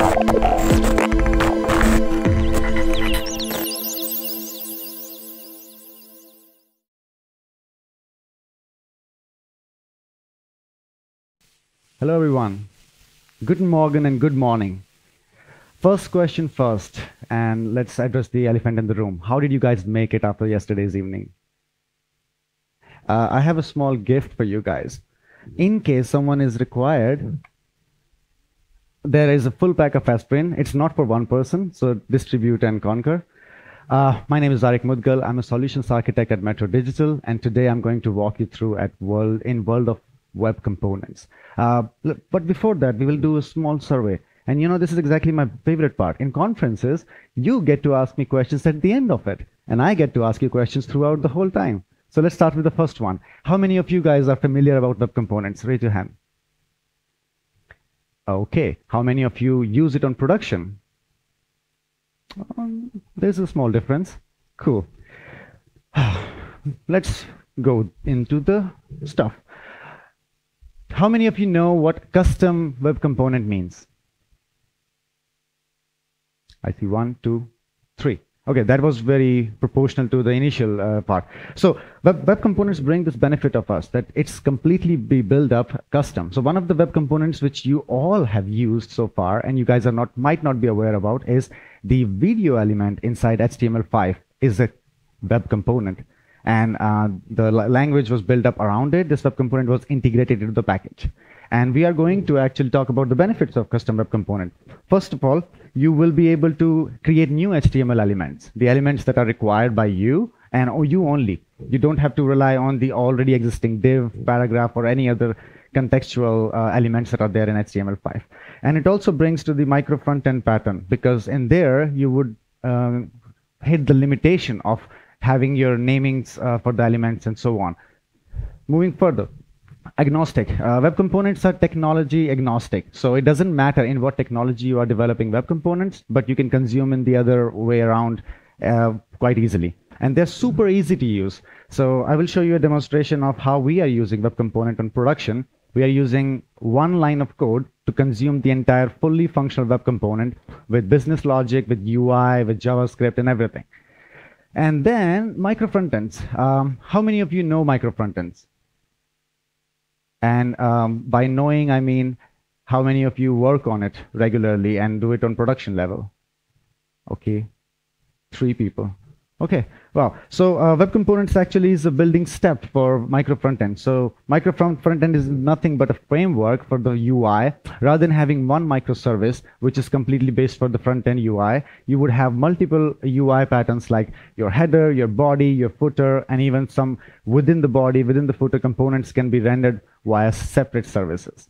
Hello everyone. Good morning and good morning. First question first, and let's address the elephant in the room. How did you guys make it after yesterday's evening? I have a small gift for you guys. In case someone is required, there is a full pack of aspirin. It's not for one person, so distribute and conquer. My name is Aarik Mudgal. I'm a solutions architect at METRO.digital, and today I'm going to walk you through world of web components. But before that, we will do a small survey. And you know, this is exactly my favorite part. In conferences, you get to ask me questions at the end of it, and I get to ask you questions throughout the whole time. So let's start with the first one. How many of you guys are familiar about web components? Raise your hand. Okay. How many of you use it on production? There's a small difference. Cool. Let's go into the stuff. How many of you know what custom web component means? I see 1, 2, 3. Okay, that was very proportional to the initial part. So web components bring this benefit of us that it's completely be built up custom. So one of the web components which you all have used so far, and you guys might not be aware about, is the video element inside HTML5 is a web component. And the language was built up around it. This web component was integrated into the package. And we are going to actually talk about the benefits of custom web component. First of all, you will be able to create new HTML elements, the elements that are required by you and you only. You don't have to rely on the already existing div, paragraph, or any other contextual elements that are there in HTML5. And it also brings to the micro front-end pattern, because in there you would hit the limitation of having your namings for the elements and so on. Moving further, agnostic. Web components are technology agnostic. So it doesn't matter in what technology you are developing web components, but you can consume in the other way around quite easily. And they're super easy to use. So I will show you a demonstration of how we are using web component on production. We are using one line of code to consume the entire fully functional web component with business logic, with UI, with JavaScript, and everything. And then micro frontends. How many of you know micro frontends? And by knowing, I mean, how many of you work on it regularly and do it on production level? Okay, 3 people. Okay, wow. So web components actually is a building step for micro frontend. So micro frontend is nothing but a framework for the UI. Rather than having one microservice, which is completely based for the front-end UI, you would have multiple UI patterns like your header, your body, your footer, and even some within the body, within the footer components can be rendered via separate services.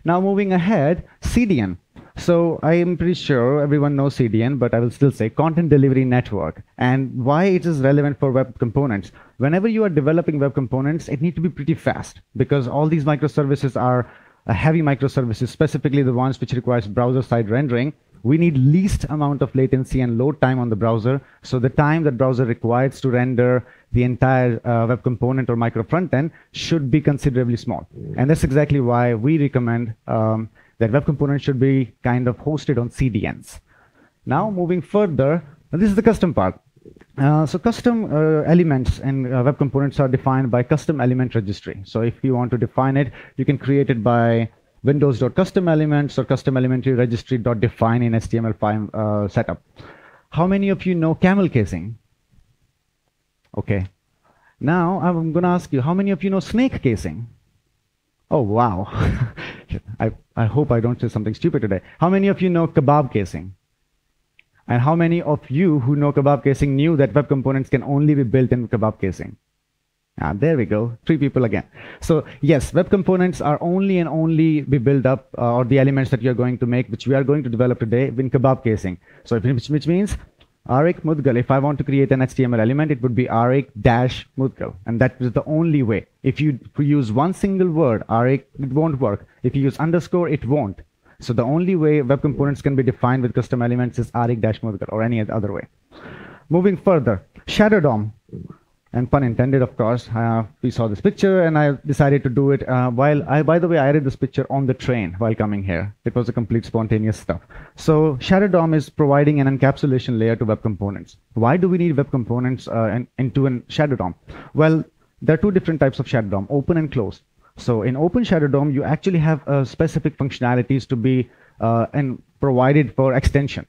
Now moving ahead, CDN. So I am pretty sure everyone knows CDN, but I will still say content delivery network. And why it is relevant for web components. Whenever you are developing web components, it needs to be pretty fast, because all these microservices are heavy microservices, specifically the ones which requires browser-side rendering. We need least amount of latency and load time on the browser. So the time that browser requires to render the entire web component or micro frontend should be considerably small. And that's exactly why we recommend that web components should be kind of hosted on CDNs. Now moving further, this is the custom part. So custom elements and web components are defined by custom element registry. So if you want to define it, you can create it by windows.custom elements or custom elementary registry.define in HTML5 setup. How many of you know camel casing? Okay. Now I'm going to ask you, how many of you know snake casing? Oh, wow. I hope I don't say something stupid today. How many of you know kebab casing? And how many of you who know kebab casing knew that web components can only be built in kebab casing? There we go, 3 people again. So yes, web components are only and only be built up, or the elements that you're going to make, which we are going to develop today, in kebab casing. So which means Aarik Mudgal. If I want to create an HTML element, it would be Aarik-Mudgal, and that is the only way. If you use one single word, Aarik, it won't work. If you use underscore, it won't. So the only way web components can be defined with custom elements is Aarik-Mudgal, or any other way. Moving further, Shadow DOM. and pun intended, of course. We saw this picture, and I decided to do it by the way, I added this picture on the train while coming here. It was a complete spontaneous stuff. So Shadow DOM is providing an encapsulation layer to web components. Why do we need web components into a Shadow DOM? Well, there are two different types of Shadow DOM, open and closed. So in open Shadow DOM, you actually have specific functionalities to be and provided for extension.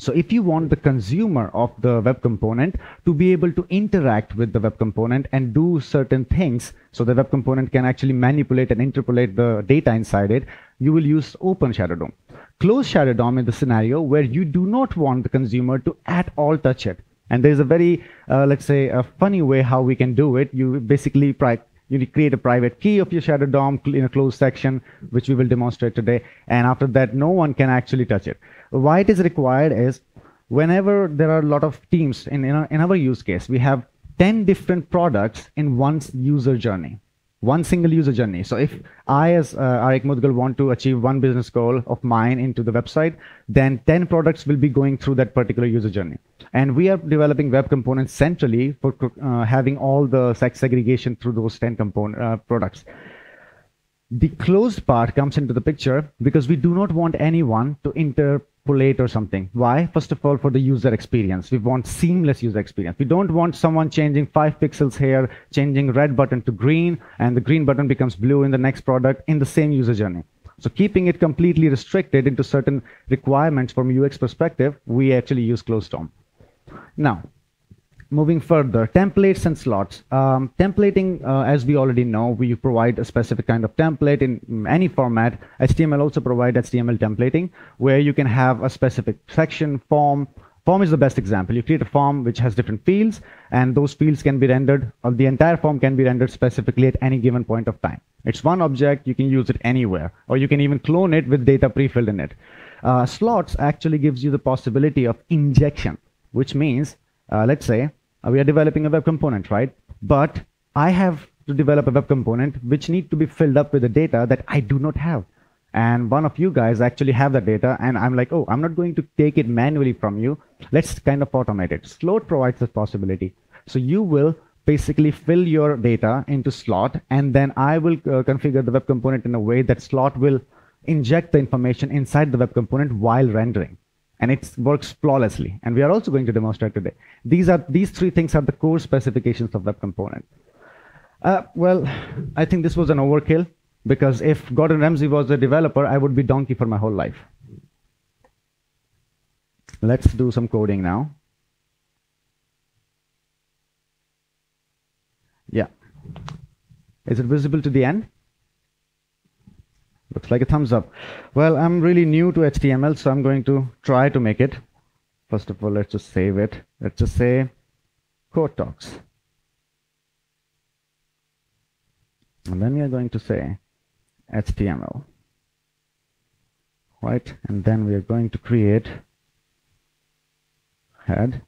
So if you want the consumer of the web component to be able to interact with the web component and do certain things, so the web component can actually manipulate and interpolate the data inside it, you will use open Shadow DOM. Closed Shadow DOM is the scenario where you do not want the consumer to at all touch it. And there's a very, let's say, a funny way how we can do it. You basically you create a private key of your Shadow DOM in a closed section, which we will demonstrate today. And after that, no one can actually touch it. Why it is required is whenever there are a lot of teams, in our use case, we have 10 different products in one user journey, one single user journey. So if I, as Aarik Mudgal, want to achieve one business goal of mine into the website, then 10 products will be going through that particular user journey. And we are developing web components centrally for having all the segregation through those 10 products. The closed part comes into the picture because we do not want anyone to interpolate or something. Why? First of all, for the user experience. We want seamless user experience. We don't want someone changing 5 pixels here, changing red button to green, and the green button becomes blue in the next product in the same user journey. So keeping it completely restricted into certain requirements from UX perspective, we actually use closed DOM. Now, moving further, templates and slots. Templating, as we already know, we provide a specific kind of template in any format. HTML also provides HTML templating, where you can have a specific section, form. Form is the best example. You create a form which has different fields, and those fields can be rendered, or the entire form can be rendered specifically at any given point of time. It's one object, you can use it anywhere, or you can even clone it with data pre-filled in it. Slots actually gives you the possibility of injection, which means, let's say, we are developing a web component, right? But I have to develop a web component which needs to be filled up with the data that I do not have. And one of you guys actually have that data, and I'm like, oh, I'm not going to take it manually from you. Let's kind of automate it. Slot provides this possibility. So you will basically fill your data into slot, and then I will configure the web component in a way that slot will inject the information inside the web component while rendering. And it works flawlessly. And we are also going to demonstrate today. These three things are the core specifications of web component. Well, I think this was an overkill, because if Gordon Ramsay was a developer, I would be donkey for my whole life. Let's do some coding now. Yeah. Is it visible to the end? Looks like a thumbs up. Well, I'm really new to HTML, so I'm going to try to make it. First of all, let's just save it. Let's just say code.talks. And then we are going to say HTML. Right? And then we are going to create head.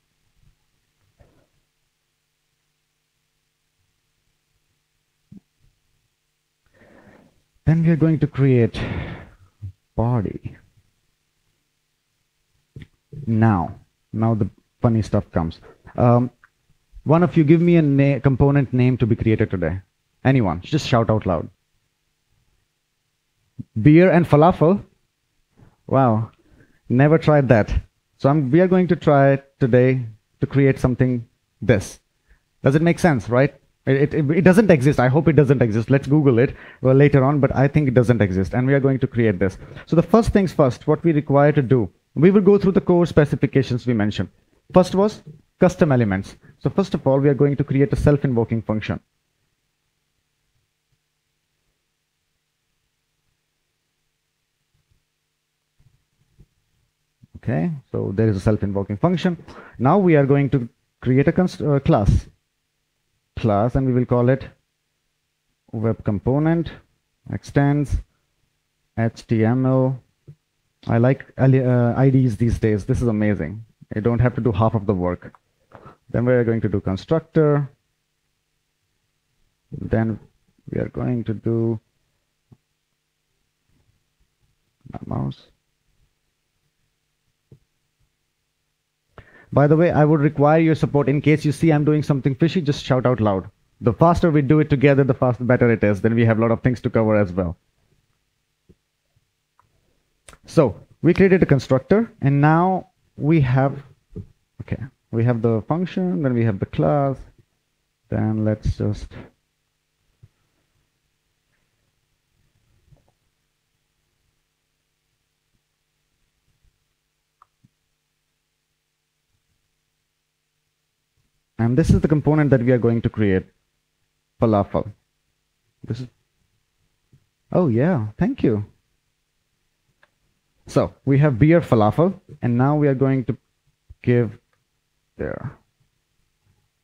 Then we are going to create body. Now the funny stuff comes. One of you give me a component name to be created today. Anyone, just shout out loud. Beer and falafel? Wow, never tried that. So we are going to try today to create something this. Does it make sense, right? It doesn't exist. I hope it doesn't exist. Let's Google it later on, but I think it doesn't exist. And we are going to create this. So the first things first, what we require to do, we will go through the core specifications we mentioned. First was custom elements. So first of all, we are going to create a self-invoking function. Okay, so there is a self-invoking function. Now we are going to create a class, and we will call it web component extends HTML. I like IDs these days. This is amazing. You don't have to do half of the work. Then we are going to do constructor. Then we are going to do my mouse. By the way, I would require your support in case you see I'm doing something fishy, just shout out loud. The faster we do it together, the faster better it is. Then we have a lot of things to cover as well. So we created a constructor, and now we have, okay, we have the function, then we have the class. Then let's just and this is the component that we are going to create, falafel. This is, oh yeah, thank you. So we have beer falafel, and now we are going to give there.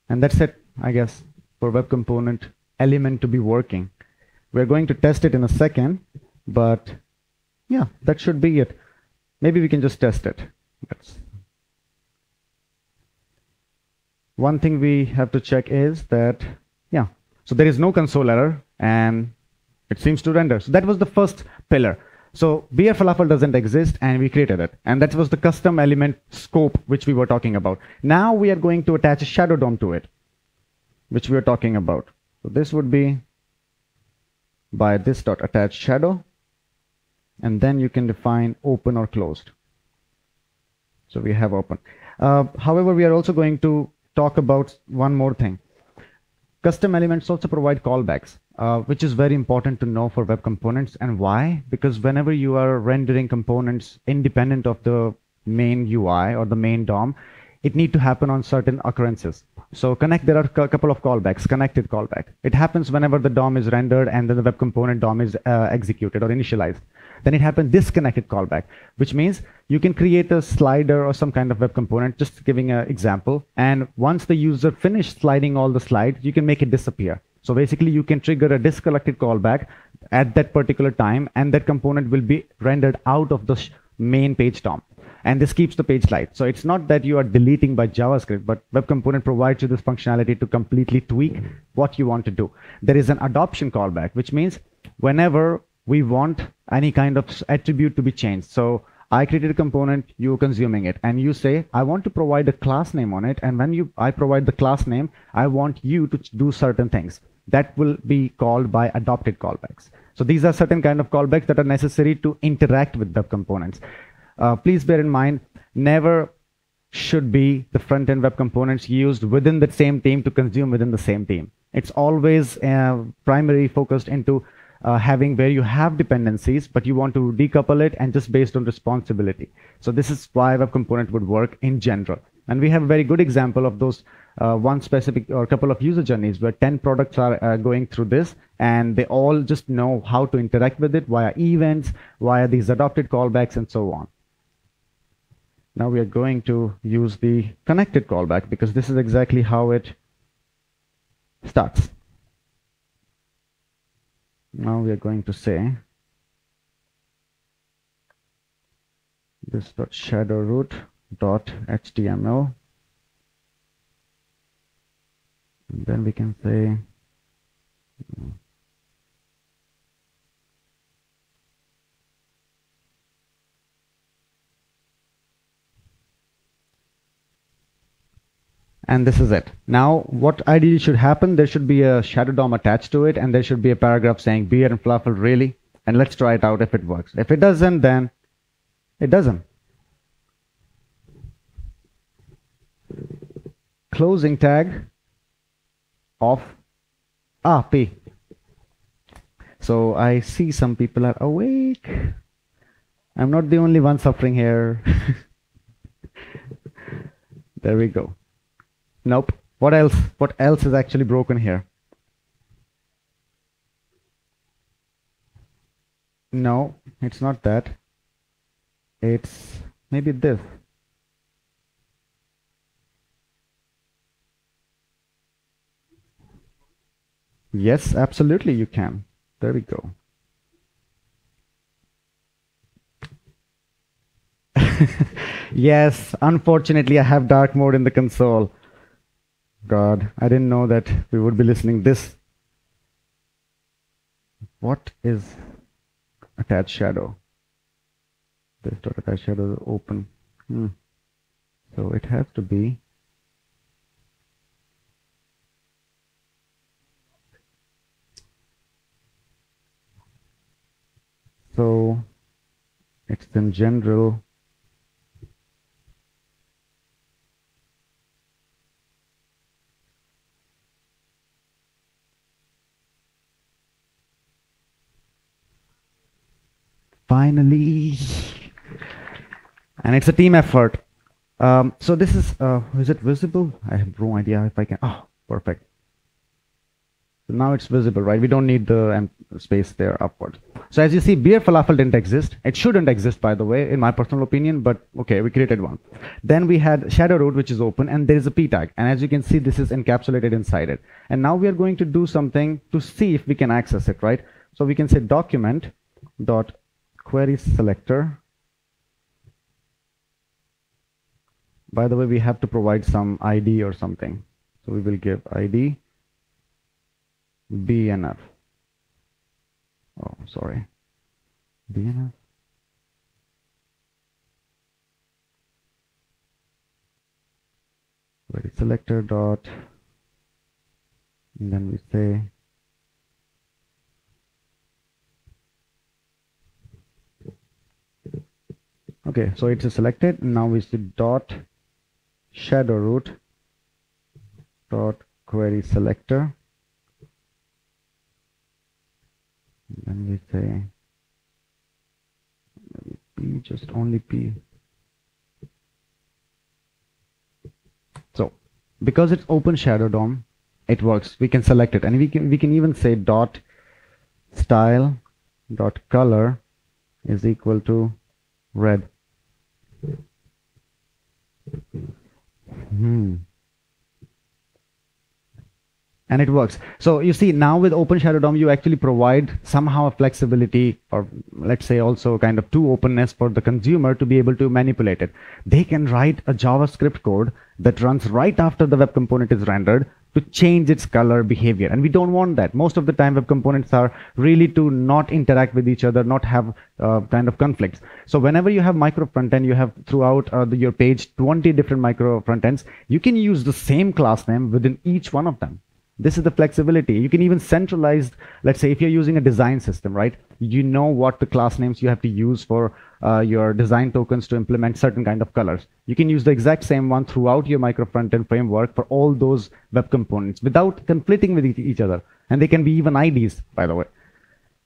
And that's it, I guess, for web component element to be working. We're going to test it in a second, but yeah, that should be it. Maybe we can just test it. One thing we have to check is that, yeah, so there is no console error and it seems to render. So that was the first pillar. So beer falafel doesn't exist and we created it. And that was the custom element scope which we were talking about. Now we are going to attach a shadow DOM to it, which we are talking about. So this would be by this dot attach shadow, and then you can define open or closed. So we have open. However, we are also going to talk about one more thing. Custom elements also provide callbacks, which is very important to know for web components. And why? Because whenever you are rendering components independent of the main UI or the main DOM, it need to happen on certain occurrences. So there are a couple of callbacks, connected callback. It happens whenever the DOM is rendered and then the web component DOM is executed or initialized. Then it happens disconnected callback, which means you can create a slider or some kind of web component, just giving an example. And once the user finished sliding all the slides, you can make it disappear. So basically you can trigger a disconnected callback at that particular time, and that component will be rendered out of the main page DOM. And this keeps the page light. So it's not that you are deleting by JavaScript, but web component provides you this functionality to completely tweak what you want to do. There is an adoption callback, which means whenever we want any kind of attribute to be changed. So I created a component, you're consuming it, and you say, I want to provide a class name on it. And when I provide the class name, I want you to do certain things. That will be called by adopted callbacks. So these are certain kind of callbacks that are necessary to interact with web components. Please bear in mind, never should be the front-end web components used within the same team to consume within the same team. It's always primarily focused into having where you have dependencies, but you want to decouple it and just based on responsibility. So this is why web component would work in general. And we have a very good example of those one specific or a couple of user journeys where 10 products are going through this, and they all just know how to interact with it via events, via these adopted callbacks, and so on. Now we are going to use the connected callback because this is exactly how it starts. Now we are going to say this dot shadow root dot html, and then we can say and this is it. Now what ideally should happen, there should be a shadow DOM attached to it, and there should be a paragraph saying beer and falafel really, and let's try it out if it works. If it doesn't, then it doesn't. Closing tag of P. So I see some people are awake. I'm not the only one suffering here. There we go. Nope. What else? What else is actually broken here? No, it's not that. It's maybe this. Yes, absolutely you can. There we go. Yes, unfortunately I have dark mode in the console. God, I didn't know that we would be listening this. What is attach shadow? This dot attach shadow is open. So it has to be so it's in general finally, and it's a team effort. So this is it visible? I have no idea if I can. Oh, perfect. So now it's visible, right? We don't need the space there upward. So as you see, beer falafel didn't exist. It shouldn't exist, by the way, in my personal opinion, but okay, we created one. Then we had shadow root, which is open, and there is a p tag. And as you can see, this is encapsulated inside it. And now we are going to do something to see if we can access it, right? So we can say document dot query selector. By the way, we have to provide some ID or something. So we will give ID BNF. Oh, sorry. BNF. Query selector dot, and then we say okay, so it's selected. Now we see dot shadow root dot query selector. And then we say P, just only P. So because it's open shadow DOM, it works. We can select it, and we can even say dot style dot color is equal to red. And it works. So you see, now with Open Shadow DOM, you actually provide somehow a flexibility, or let's say also kind of two openness for the consumer to be able to manipulate it. They can write a JavaScript code that runs right after the web component is rendered to change its color behavior. And we don't want that. Most of the time, web components are really to not interact with each other, not have kind of conflicts. So whenever you have micro frontend, you have throughout your page 20 different micro frontends, you can use the same class name within each one of them. This is the flexibility. You can even centralize, let's say if you're using a design system, right? You know what the class names you have to use for your design tokens to implement certain kind of colors. You can use the exact same one throughout your micro frontend framework for all those web components without conflicting with each other. And they can be even IDs, by the way.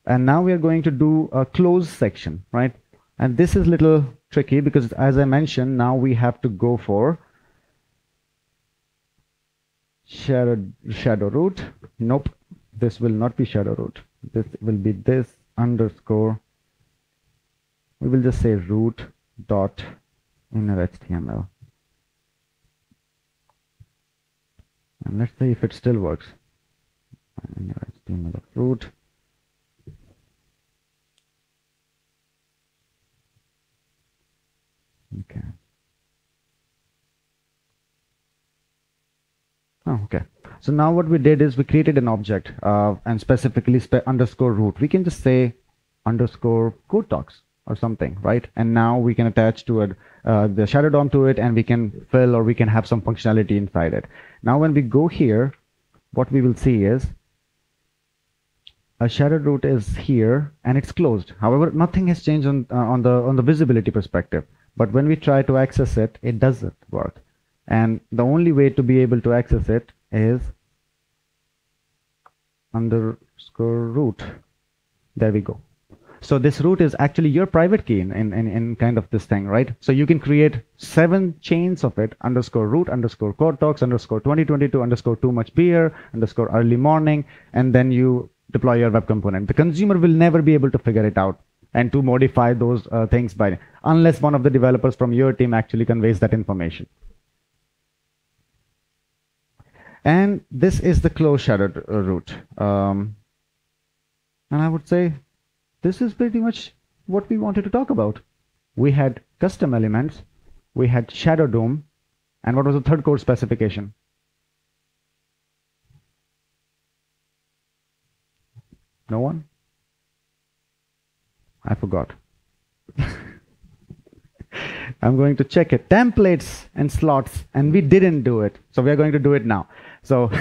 And now we are going to do a close section, right? And this is a little tricky because as I mentioned, now we have to go for shadow root. Nope, this will not be shadow root. This will be this underscore. We will just say root dot inner HTML. And let's see if it still works. Inner HTML of root. Okay. Oh, okay. So now what we did is we created an object and specifically underscore root. We can just say underscore code.talks or something, right? And now we can attach to it the shadow DOM to it, and we can fill or we can have some functionality inside it. Now when we go here, what we will see is a shadow root is here and it's closed. However, nothing has changed on the visibility perspective. But when we try to access it, it doesn't work. And the only way to be able to access it is underscore root. There we go. So this root is actually your private key in kind of this thing, right? So you can create 7 chains of it: underscore root, underscore code talks, underscore 2022, underscore too much beer, underscore early morning, and then you deploy your web component. The consumer will never be able to figure it out and to modify those things unless one of the developers from your team actually conveys that information. And this is the close shadow root. And I would say this is pretty much what we wanted to talk about. We had custom elements, we had shadow DOM, and what was the third code specification? No one? I forgot. I'm going to check it. Templates and slots, and we didn't do it. So we are going to do it now. So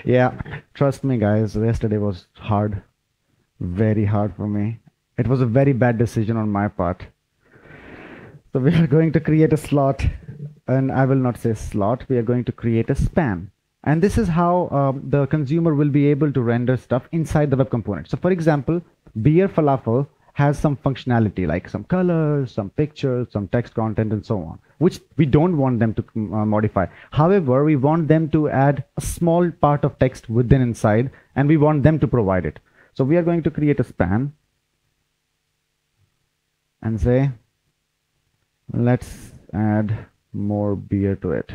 yeah, trust me guys, yesterday was hard, very hard for me. It was a very bad decision on my part. So we are going to create a slot, and I will not say slot, we are going to create a span. And this is how the consumer will be able to render stuff inside the web component. So for example, beer falafel has some functionality like some colors, some pictures, some text content, and so on, which we don't want them to modify. However, we want them to add a small part of text within inside, and we want them to provide it. So we are going to create a span and say, let's add more beer to it.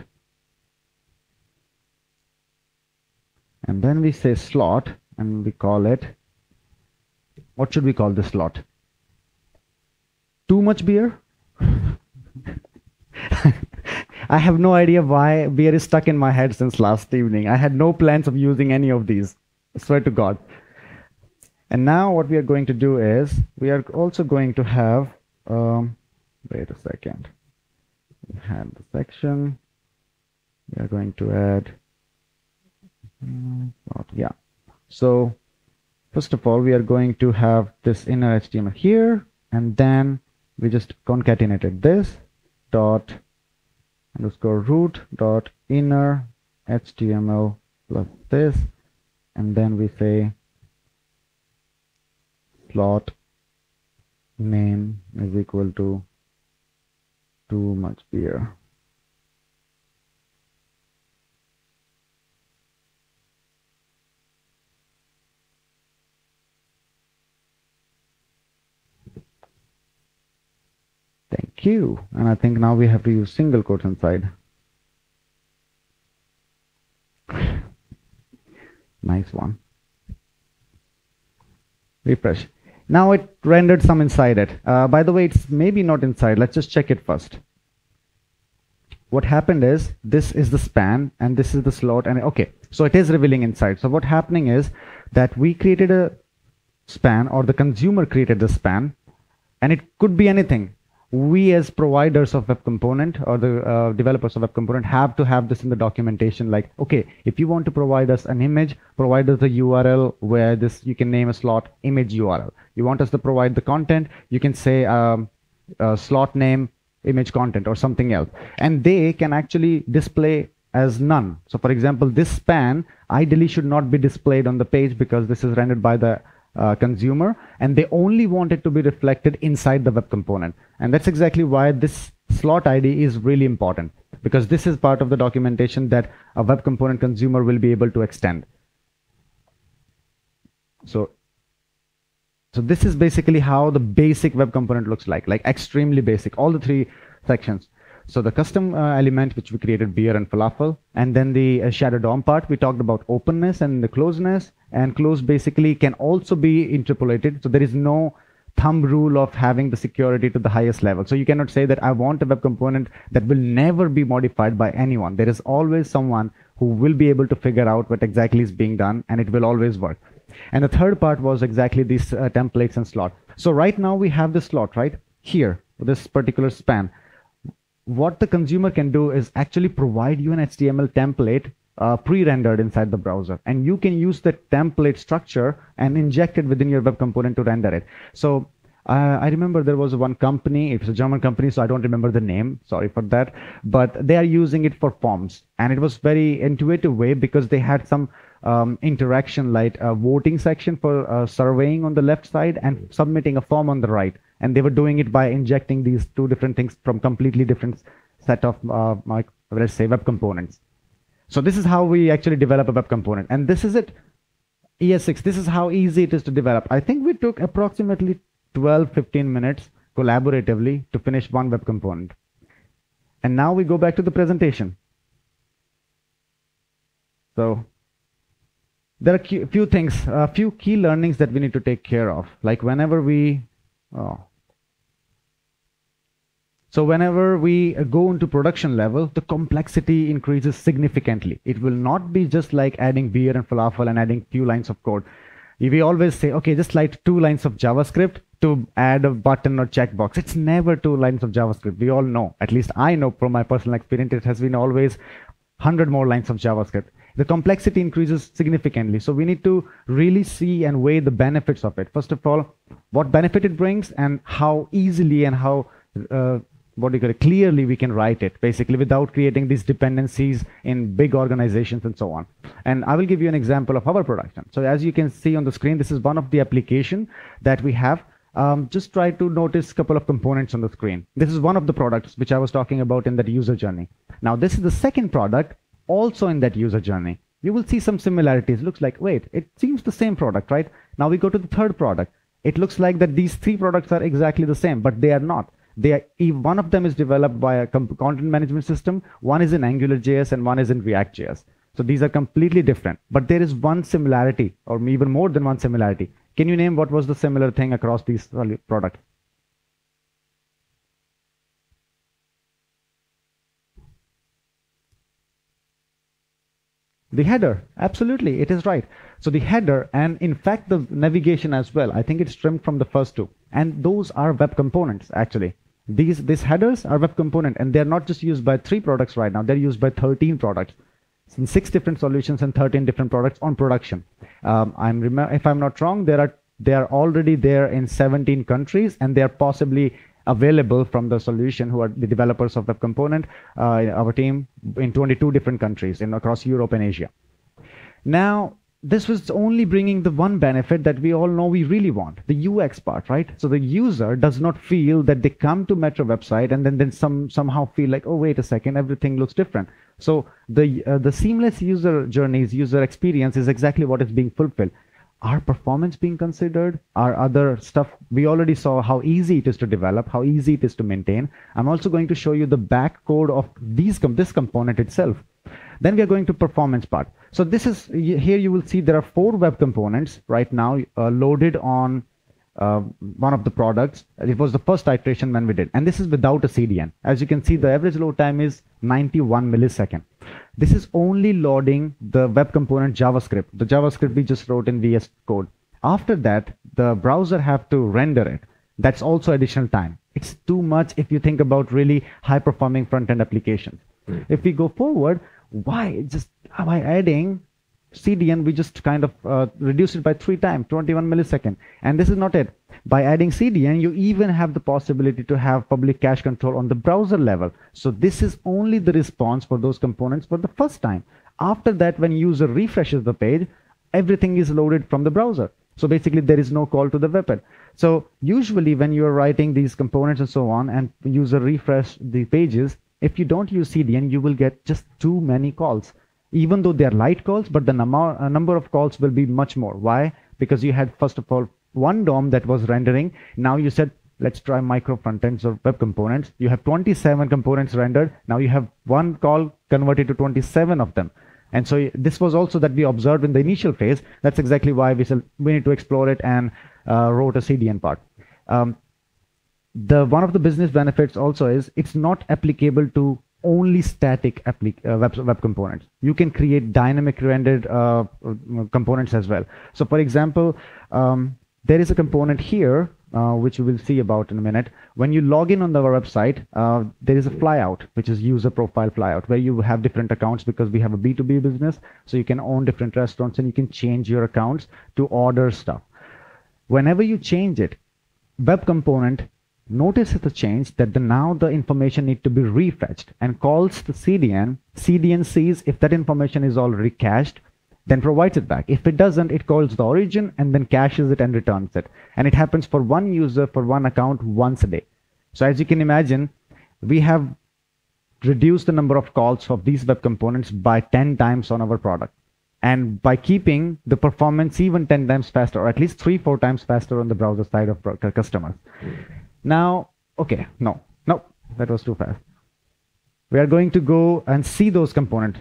And then we say slot, and we call it, what should we call this slot? Too much beer? I have no idea why beer is stuck in my head since last evening. I had no plans of using any of these. I swear to God. And now what we are going to do is, we are also going to have, wait a second. We had the section. We are going to add, yeah. So first of all, we are going to have this inner HTML here, and then we just concatenated this dot underscore root dot inner HTML plus this, and then we say slot name is equal to too much beer. Thank you. And I think now we have to use single quotes inside. Nice one. Refresh. Now it rendered some inside it. By the way, it's maybe not inside. Let's just check it first. What happened is, this is the span and this is the slot, and okay, so it is revealing inside. So what's happening is that we created a span, or the consumer created the span, and it could be anything. We as providers of web component, or the developers of web component, have to have this in the documentation, like, okay, if you want to provide us an image, provide us the URL where this, you can name a slot image URL. You want us to provide the content, you can say slot name image content or something else, and they can actually display as none. So for example, this span ideally should not be displayed on the page because this is rendered by the consumer, and they only want it to be reflected inside the web component. And that's exactly why this slot ID is really important, because this is part of the documentation that a web component consumer will be able to extend. So this is basically how the basic web component looks like extremely basic, all the three sections. So the custom element, which we created, beer and falafel, and then the shadow DOM part, we talked about openness and the closeness, and close basically can also be interpolated. So there is no thumb rule of having the security to the highest level. So you cannot say that I want a web component that will never be modified by anyone. There is always someone who will be able to figure out what exactly is being done, and it will always work. And the third part was exactly these templates and slot. So right now we have the slot right here, this particular span. What the consumer can do is actually provide you an HTML template pre-rendered inside the browser, and you can use the template structure and inject it within your web component to render it. So I remember there was one company, it's a German company, so I don't remember the name, sorry for that, but they are using it for forms, and it was very intuitive way because they had some interaction, like a voting section for surveying on the left side and submitting a form on the right, and they were doing it by injecting these two different things from completely different set of let's say web components. So this is how we actually develop a web component, and this is it. ES6, this is how easy it is to develop. I think we took approximately 12-15 minutes collaboratively to finish one web component. And now we go back to the presentation. So there are a few things, a few key learnings that we need to take care of. Like whenever we go into production level, the complexity increases significantly. It will not be just like adding beer and falafel and adding few lines of code. We always say, okay, just like 2 lines of JavaScript, to add a button or checkbox. It's never 2 lines of JavaScript. We all know, at least I know from my personal experience, it has been always 100 more lines of JavaScript. The complexity increases significantly. So we need to really see and weigh the benefits of it. First of all, what benefit it brings and how easily and how clearly we can write it, basically, without creating these dependencies in big organizations and so on. And I will give you an example of our production. So as you can see on the screen, this is one of the application that we have. Just try to notice a couple of components on the screen. This is one of the products which I was talking about in that user journey. Now, this is the second product also in that user journey. You will see some similarities. Looks like, wait, it seems the same product, right? Now we go to the third product. It looks like that these 3 products are exactly the same, but they are not. One of them is developed by a content management system, one is in AngularJS and one is in React.js. So these are completely different, but there is one similarity, or even more than one similarity. Can you name what was the similar thing across these products? The header, absolutely, it is right. So the header, and in fact the navigation as well, I think it's trimmed from the first 2, and those are web components actually. These headers are web component, and they're not just used by 3 products right now, they're used by 13 products in 6 different solutions and 13 different products on production. If I'm not wrong, they are already there in 17 countries, and they are possibly available from the solution who are the developers of web component, our team, in 22 different countries across Europe and Asia. Now, this was only bringing the one benefit that we all know we really want, the UX part, right? So the user does not feel that they come to Metro website and then somehow feel like, oh, wait a second, everything looks different. So the seamless user journeys, user experience is exactly what is being fulfilled. Our performance being considered, our other stuff, we already saw how easy it is to develop, how easy it is to maintain. I'm also going to show you the back code of this component itself. Then we are going to performance part. So this is, here you will see there are 4 web components right now loaded on one of the products. It was the first iteration when we did, and this is without a CDN. As you can see, the average load time is 91 milliseconds. This is only loading the web component JavaScript, the JavaScript we just wrote in VS Code. After that, the browser have to render it. That's also additional time. It's too much if you think about really high performing front-end applications. If we go forward, why just by adding CDN, we just kind of reduce it by 3 times, 21 milliseconds. And this is not it. By adding CDN, you even have the possibility to have public cache control on the browser level. So this is only the response for those components for the first time. After that, when user refreshes the page, everything is loaded from the browser. So basically, there is no call to the webpage. So usually when you're writing these components and so on, and user refresh the pages, if you don't use CDN, you will get just too many calls. Even though they are light calls, but the number of calls will be much more. Why? Because you had, first of all, one DOM that was rendering. Now you said, let's try micro frontends or web components. You have 27 components rendered. Now you have one call converted to 27 of them. And so this was also that we observed in the initial phase. That's exactly why we said we need to explore it and wrote a CDN part. One of the business benefits also is it's not applicable to only static web components. You can create dynamic rendered components as well. So for example, there is a component here which we will see about in a minute. When you log in on our website, there is a flyout, which is user profile flyout, where you have different accounts because we have a B2B business. So you can own different restaurants and you can change your accounts to order stuff. Whenever you change it, web component notices the change that now the information need to be refetched and calls the CDN. CDN sees if that information is already cached, then provides it back. If it doesn't, it calls the origin and then caches it and returns it. And it happens for one user for one account once a day. So as you can imagine, we have reduced the number of calls of these web components by 10 times on our product. And by keeping the performance even 10 times faster, or at least 3-4 times faster on the browser side of customers. Now, okay, no, that was too fast. We are going to go and see those components.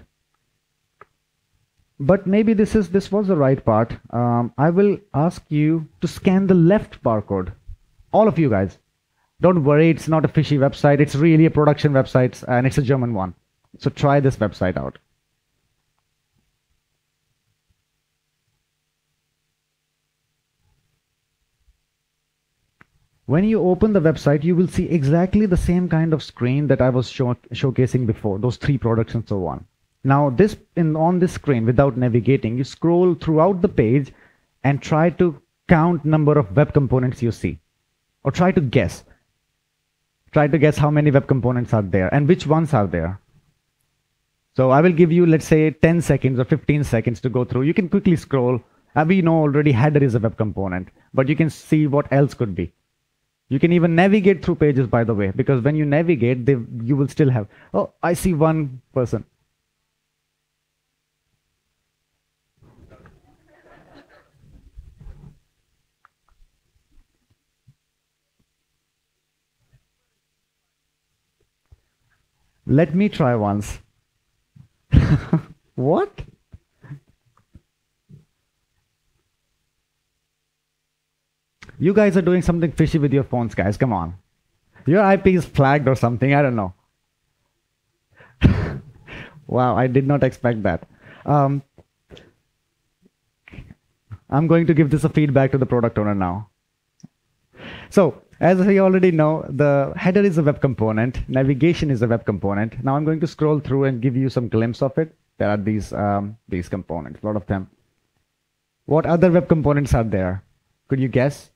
But maybe this was the right part. I will ask you to scan the left barcode. All of you guys. Don't worry, it's not a fishy website. It's really a production website, and it's a German one. So try this website out. When you open the website, you will see exactly the same kind of screen that I was showcasing before, those 3 products and so on. Now on this screen, without navigating, you scroll throughout the page and try to count number of web components you see, or try to guess how many web components are there and which ones are there. So I will give you, let's say, 10 seconds or 15 seconds to go through. You can quickly scroll. We know already header is a web component, but you can see what else could be. You can even navigate through pages, by the way, because when you navigate, you will still have, oh, I see one person. Let me try once. What? You guys are doing something fishy with your phones, guys. Come on. Your IP is flagged or something. I don't know. Wow, I did not expect that. I'm going to give this a feedback to the product owner now. So, as we already know, the header is a web component. Navigation is a web component. Now I'm going to scroll through and give you some glimpse of it. There are these components, a lot of them. What other web components are there? Could you guess?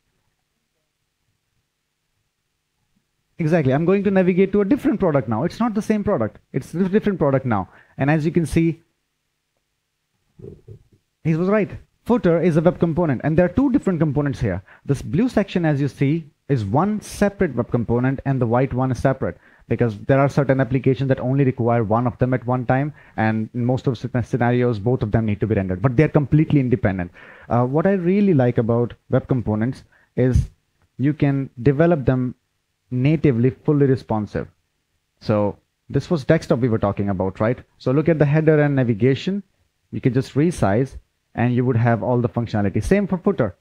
Exactly. I'm going to navigate to a different product now. It's not the same product. It's a different product now. And as you can see, he was right. Footer is a web component. And there are 2 different components here. This blue section, as you see, is one separate web component, and the white one is separate, because there are certain applications that only require one of them at one time, and in most of the scenarios, both of them need to be rendered. But they're completely independent. What I really like about web components is you can develop them natively, fully responsive. So this was desktop we were talking about, right? So look at the header and navigation. You can just resize and you would have all the functionality. Same for footer.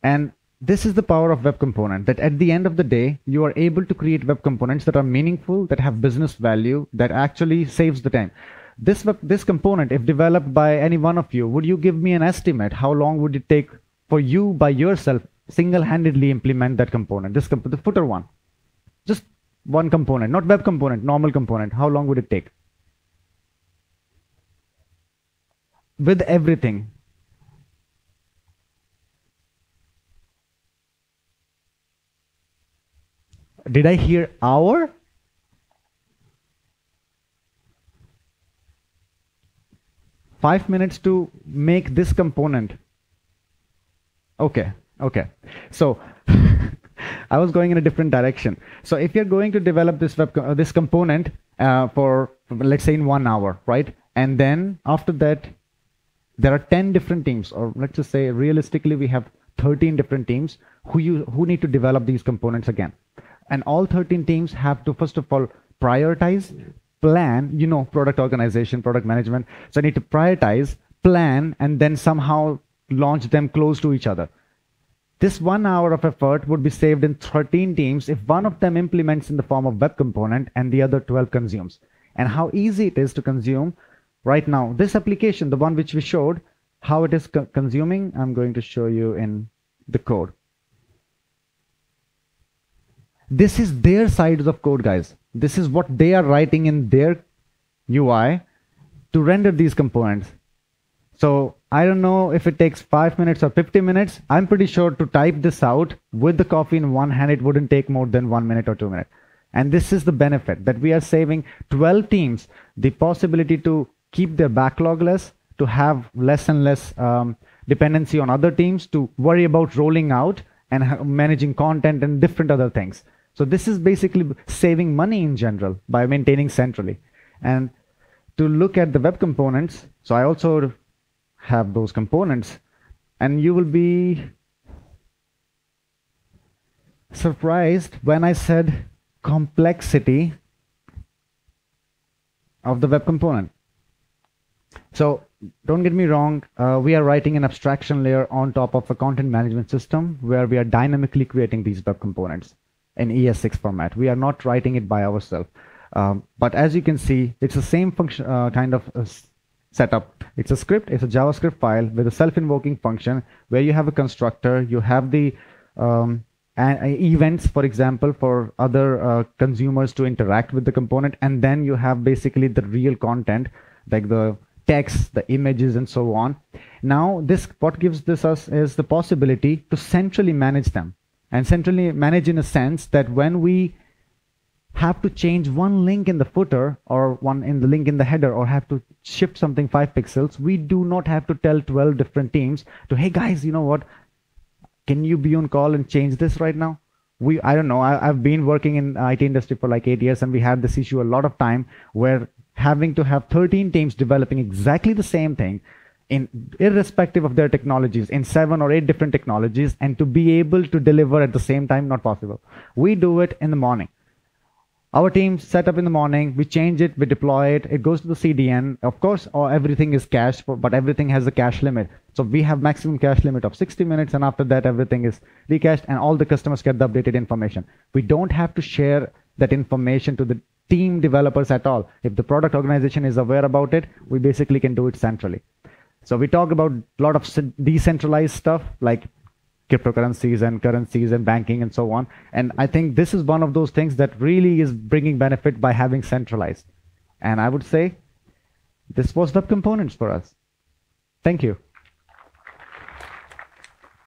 And this is the power of web component, that at the end of the day, you are able to create web components that are meaningful, that have business value, that actually saves the time. This component, if developed by any one of you, would you give me an estimate? How long would it take for you by yourself single-handedly implement that component? The footer one, just one component, not web component, normal component. How long would it take? With everything. Did I hear hour? Five minutes to make this component. Okay. So I was going in a different direction. So if you're going to develop this component for, let's say, in 1 hour, right? And then after that, there are 10 different teams, or let's just say realistically we have 13 different teams who need to develop these components again. And all 13 teams have to, first of all, prioritize, plan, product organization, product management. So I need to prioritize, plan, and then somehow launch them close to each other. This 1 hour of effort would be saved in 13 teams if one of them implements in the form of web component and the other 12 consumes. And how easy it is to consume. Right now, this application, the one which we showed, how it is consuming, I'm going to show you in the code. This is their sides of code, guys. This is what they are writing in their UI to render these components. So I don't know if it takes 5 minutes or 50 minutes. I'm pretty sure to type this out with the coffee in one hand, it wouldn't take more than 1 minute or 2 minutes. And this is the benefit, that we are saving 12 teams the possibility to keep their backlog less, to have less and less dependency on other teams, to worry about rolling out and managing content and different other things. So this is basically saving money in general by maintaining centrally. And to look at the web components, so I also have those components, and you will be surprised when I said complexity of the web component. So don't get me wrong, we are writing an abstraction layer on top of a content management system where we are dynamically creating these web components in ES6 format. We are not writing it by ourselves. But as you can see, it's the same function, kind of setup. It's a script, it's a JavaScript file with a self-invoking function where you have a constructor, you have the events, for example, for other consumers to interact with the component, and then you have basically the real content like the text, the images, and so on. Now what gives this us is the possibility to centrally manage them, and centrally manage in a sense that when we have to change one link in the footer or one in the link in the header, or have to shift something 5 pixels, we do not have to tell 12 different teams to, hey guys, you know what, can you be on call and change this right now? I don't know, I've been working in IT industry for like 8 years, and we had this issue a lot of time where having to have 13 teams developing exactly the same thing irrespective of their technologies in 7 or 8 different technologies, and to be able to deliver at the same time, not possible. We do it in the morning. Our team set up in the morning, we change it, we deploy it, it goes to the CDN. Of course, everything is cached, but everything has a cache limit. So we have maximum cache limit of 60 minutes, and after that, everything is recached, and all the customers get the updated information. We don't have to share that information to the team developers at all. If the product organization is aware about it, we basically can do it centrally. So we talk about a lot of decentralized stuff like cryptocurrencies and currencies and banking and so on. And I think this is one of those things that really is bringing benefit by having centralized. And I would say this was web components for us. Thank you.